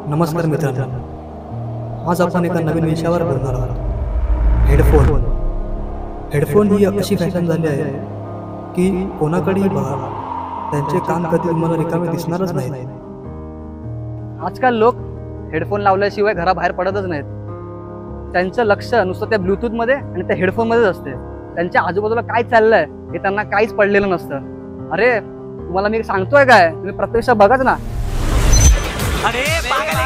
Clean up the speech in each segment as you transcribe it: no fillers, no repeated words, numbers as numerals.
नमस्कार मित्रांनो, आज आपण एका नवीन विषयावर बोलणार आहोत. हेडफोन ही अशी फॅशन झाली आहे की कोणाकडेही बघा, त्यांचे कान कधी तुम्हाला रिकामे दिसणारच नाहीत. आजकाल लोक हेडफोन लावल्याशिवाय घराबाहेर पडतच नाहीत. त्यांचं लक्ष नुसतं त्या ब्लूटूथमध्ये आणि त्या हेडफोनमध्येच असते. त्यांच्या आजूबाजूला काय चाललंय हे त्यांना काहीच पडलेलं नसतं. अरे तुम्हाला मी सांगतोय काय, तुम्ही प्रत्यक्ष बघाच ना. अरे पागल है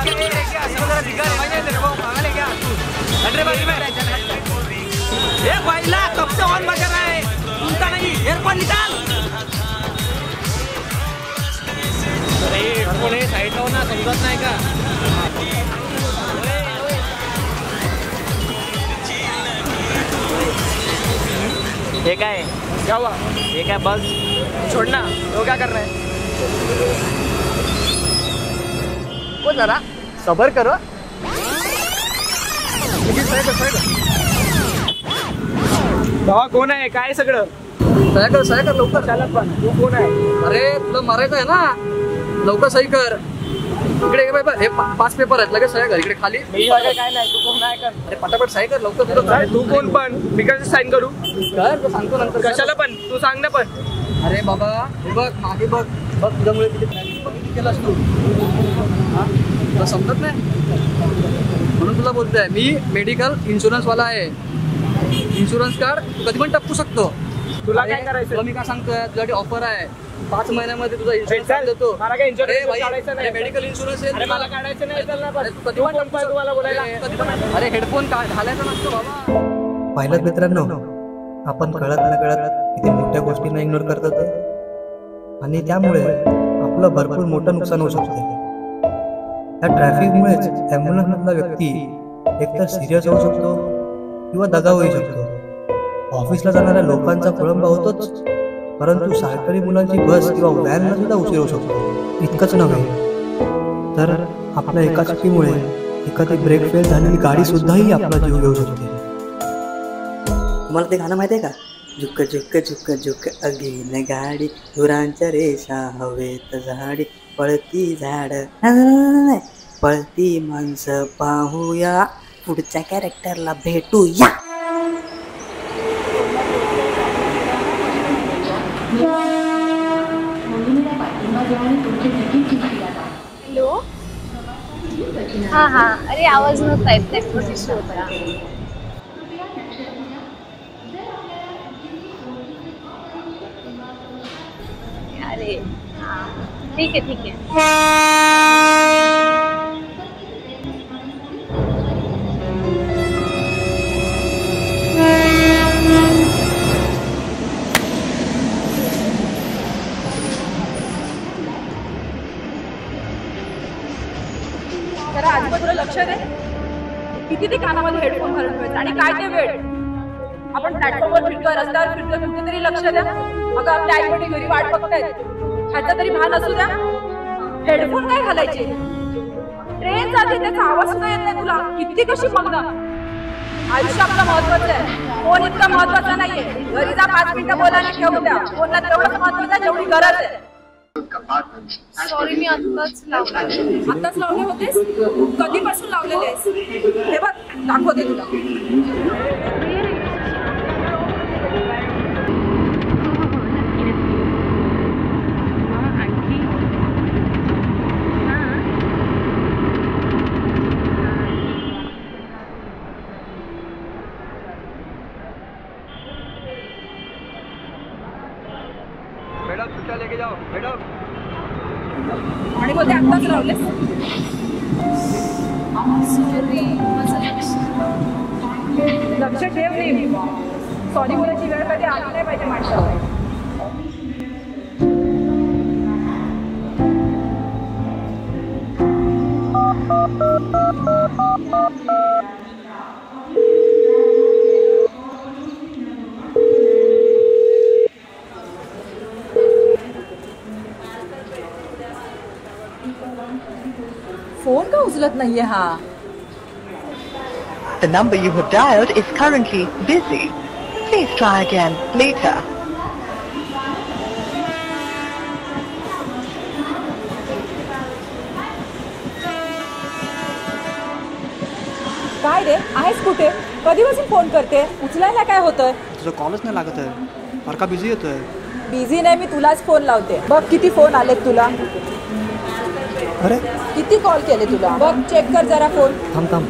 क्या? असं जरा दिखा रे तेरे को, पागल है क्या तू? हट रे बाजू में. ए भाईला कब से ऑन बजा रहा है, सुनता नहीं, एयरफोन निकाल. अरे हेडफोन हे साइड लाव ना, समजत नाही का? ये क्या है? क्या हुआ? ये क्या बस छोड़ना, तो क्या कर रहे हैं? हो जरा सबर करो. भावा कोण आहे, काय सगळं? सह्या कर लवकर. चालत पण तू कोण आहे? अरे तुला मारायचं आहे ना, लवकर सही कर. इकडे हे 5 पेपर आहेत, लगेच सह्या कर. इकडे खाली मी वगैरे काय नाही, तू कोण आहे कर. अरे पटापट सही कर लवकर. तुला तू कोण पण, मी कसं साईन करू? कर तो सांगतो नंतर. कशाला पण तू सांग ना. पण अरे बाबा हे बघ, मागे बघ बघ, तुझ्यामुळे किती केलास तू. तुला समजत नाही म्हणून तुला बोलतोय. मी मेडिकल इन्शुरन्स वाला आहे. इन्शुरन्स कार्ड तू कधी पण टप्पू शकतो. तुला काय करायचं? तुला मी काय सांगतोय, तुझ्यासाठी ऑफर आहे. 5 महिन्यामध्ये तुझा इन्शुरन्स देतो. मला काय इन्शुरन्स काढायचं नाही. मेडिकल इन्शुरन्स अरे मला काढायचं नाही. कधी पण तुम्हाला बोलायला. अरे हेडफोन घालायचा नसतो बाबा. पाहिलं मित्रांनो, आपण कळत न कळत किती मोठ्या गोष्टींना इग्नोर करतात आणि त्यामुळे आपलं भरपूर मोठं नुकसान होऊ शकते. या ट्रॅफिकमुळेच ॲम्ब्युलन्समधला व्यक्ती एकतर सिरियस होऊ शकतो किंवा दगा होऊ शकतो. ऑफिसला जाणाऱ्या लोकांचा खोळंबा होतोच, परंतु शाळकरी मुलांची बस किंवा व्हॅनला सुद्धा उशीर होऊ शकतो. इतकंच नव्हे तर आपल्या एका चुकीमुळे एखादी ब्रेक फेल झालेली गाडी सुद्धाही आपला जीव घेऊ शकते. तुम्हाला ते गाणं माहिती आहे का? झुक झुक झुक झुक अगीन गाडी, धुरांच्या रेषा हवेत झाडी, पळती झाड पळती माणसं पाहूया, पुढच्या कॅरेक्टरला भेटूया. हॅलो. हां अरे आवाज नव्हता येत, नेटवर्क इश्यू होता. अरे हां ठीक आहे. जरा आजूबाजूला लक्ष दे. किती ते कानामध्ये हेडफोन घालून ठेवायचं आणि काय ते वेळ. आपण प्लॅटफॉर्मवर फिरतोय, रस्त्यावर फिरतोय, कुठेतरी लक्ष द्या. अगं आपल्या आई वडील घरी वाट बघतायत, ह्याचा तरी भान असू द्या. हेडफोन काय घालायचे? ट्रेन जाते त्याचा आवाज सुद्धा येत नाही तुला. किती कशी मग्न. आयुष्य आपलं महत्वाचं आहे, फोन इतकं महत्वाचं नाहीये. घरी जा 5 मिनिटं बोलायला ठेवून द्या. फोनला तेवढंच महत्वाचं आहे जेवढी गरज आहे. सॉरी मी आत्ताच लावले. आताच लावले होतेस? कधीपासून लावलेले आहेस? हे बघ दाखवते तुला. मैडम सुट्टा लेके जाओ मैडम. आणि बोलते आत्ताच लावलेस? सॉरी माझं लक्ष ठेव नेहमी. सॉरी बोलायची वेळ कधी आली नाही पाहिजे माणसावर. फोन का उचलत नाहीये हा? The number you have dialed is currently busy. Please try again later. काय रे आहेस कुठे? कधीपासून फोन करते, उचलायला काय होतंय? तुझं कॉलच नाही लागत आहे, फार का बिझी येतोय. बिझी नाही, मी तुलाच फोन लावते. बघ किती फोन आलेत तुला. अरे किती कॉल केले तुला, बघ चेक कर जरा फोन. थांब.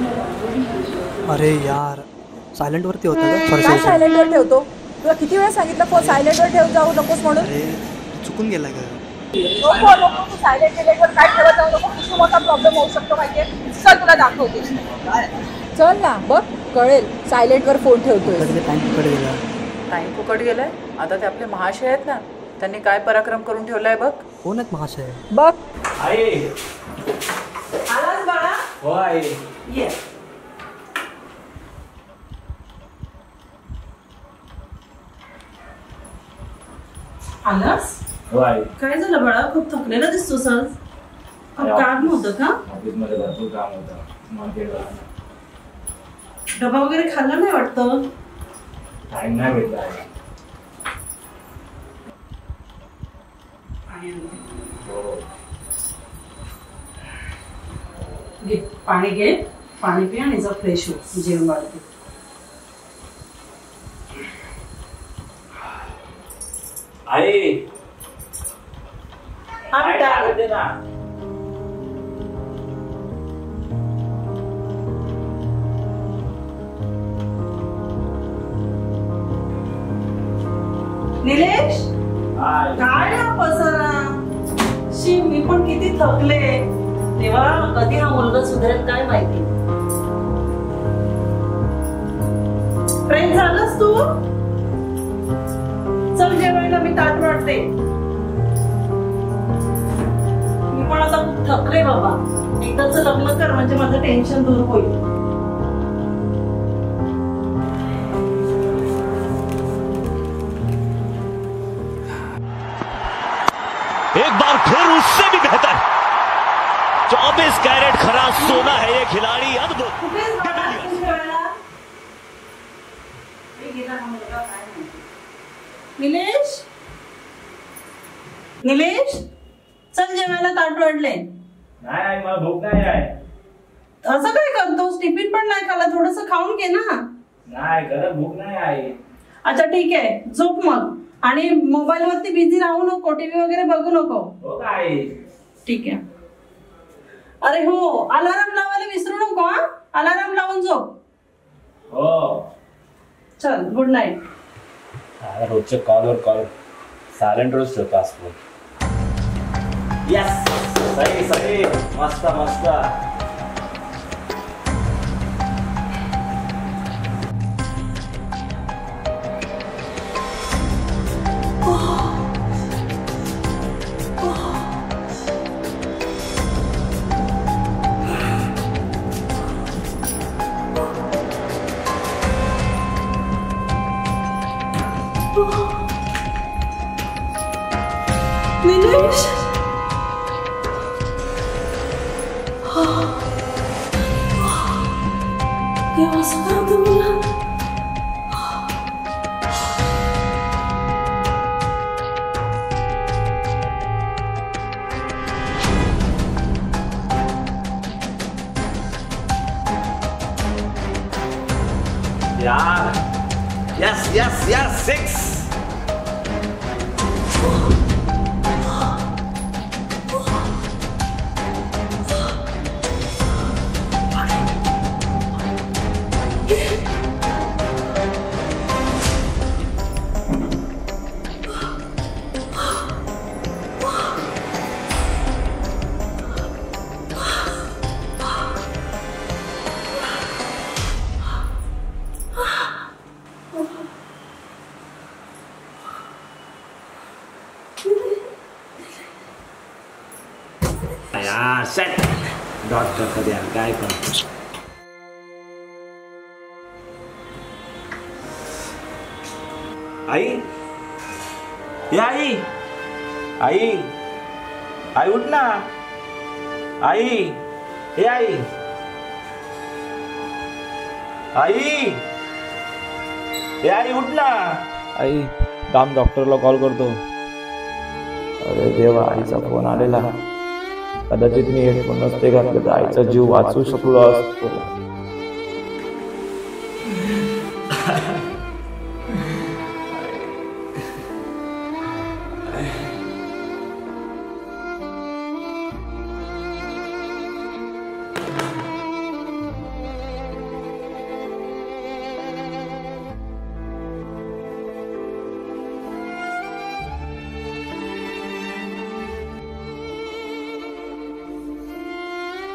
अरे यार, सायलेंटवरती होतं का काय फरसायचं? सायलेंटवर ठेवतो? तुला किती वेळा सांगितलं फोन सायलेंटवर ठेवून जाऊ नकोस म्हणून. अरे चुकून गेला का? नको नको, तू सायलेंट डिलेटवर काय ठेवत जाऊ नको. किती मोठा प्रॉब्लेम होऊ शकतो माहितीये. चल तुला दाखवते. चल ना, बघ कळेल. सायलेंटवर फोन ठेवतोय. टाइम तिकडे गेला. टाइम फुकट गेलाय. आता ते आपले महाशय आहेत ना, त्यांनी काय पराक्रम करून ठेवलाय बघ. कोण आहेत महाशय? बघ आलास बाळा? हो आई. ये. आलास? हो आई. काय झालं बाळा, खूप थकलेला दिसतोस आज. काम होतं का? ऑफिसमध्ये भरपूर काम होतं, मार्केटला डबा वगैरे खाल्ला नाही वाटतं. टाइम नाही भेटला. घे पाणी, घे पाणी पी आणि जा फ्रेश हो. जेवण वाढते. आई दे ना. निलेश, काय हा पसारा. शी, मी पण किती थकले. तेव्हा कधी हा मुलगा सुधारेल काय माहिती. फ्रेंड झालास तू? चल जेवायला, मी ताट वाढते. मी पण आता खूप थकले बाबा. एकदाच लग्न कर म्हणजे माझं टेन्शन दूर होईल. एक बार फिर उससे भी बेहतर 24 कैरेट खरा सोना है ये खिलाड़ी. अद्भुत. निलेश, निलेश, चल जेवायला ताट वाढले. नाही आई, मला भूक नाही आहे. असं काय करतोस? टिफिन पण नाही खाला, थोडस खाऊन घे ना. नाही, खरं भूक नाही आई. अच्छा ठीक आहे, झोप मग. आणि मोबाईल वरती बिझी राहू नको, टीव्ही वगैरे बघू नको. हो काय? ठीक आहे. अरे हो, अलार्म लावायला विसरू नको हा. अलार्म लावून झोप. हो. चल, गुड नाईट. रोजचे कॉलवर कॉल सायलेंट रोज ठेवतो असतो. यस, सही सही, मस्त मस्त. निलेश, देवा सुधारतो मला. यार, यस यस यस, 6. यार सेट. डॉक्टर कधी यार, काय पण. आई, या आई. आई, आई उठ ना. आई, हे आई. आई, हे आई उठ ना. आई, दाम डॉक्टरला कॉल करतो. अरे देवा, आईचा फोन आलेला. कदाचित मी हेडफोन नसते घातले तर आईचा जीव वाचू शकलो असतो.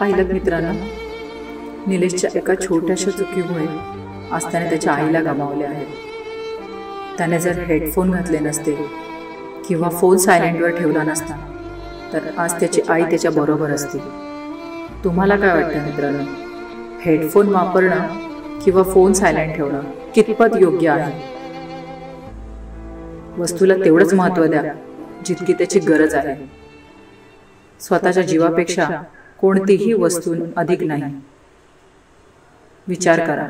पाहिलं मित्रांनो, निलेशच्या एका छोट्याशा चुकीमुळे आज त्याने त्याच्या आईला गमावले आहे. त्याने जर हेडफोन घातले नसते किंवा फोन सायलेंटवर ठेवला नसता तर आज त्याची आई त्याच्या बरोबर असते. तुम्हाला काय वाटतं मित्रांनो, हेडफोन वापरणं किंवा फोन सायलेंट ठेवणं कितपत योग्य आहे? वस्तूला तेवढंच महत्त्व द्या जितकी त्याची गरज आहे. स्वतःच्या जीवापेक्षा कोणतीही वस्तू अधिक नाही. विचार करा.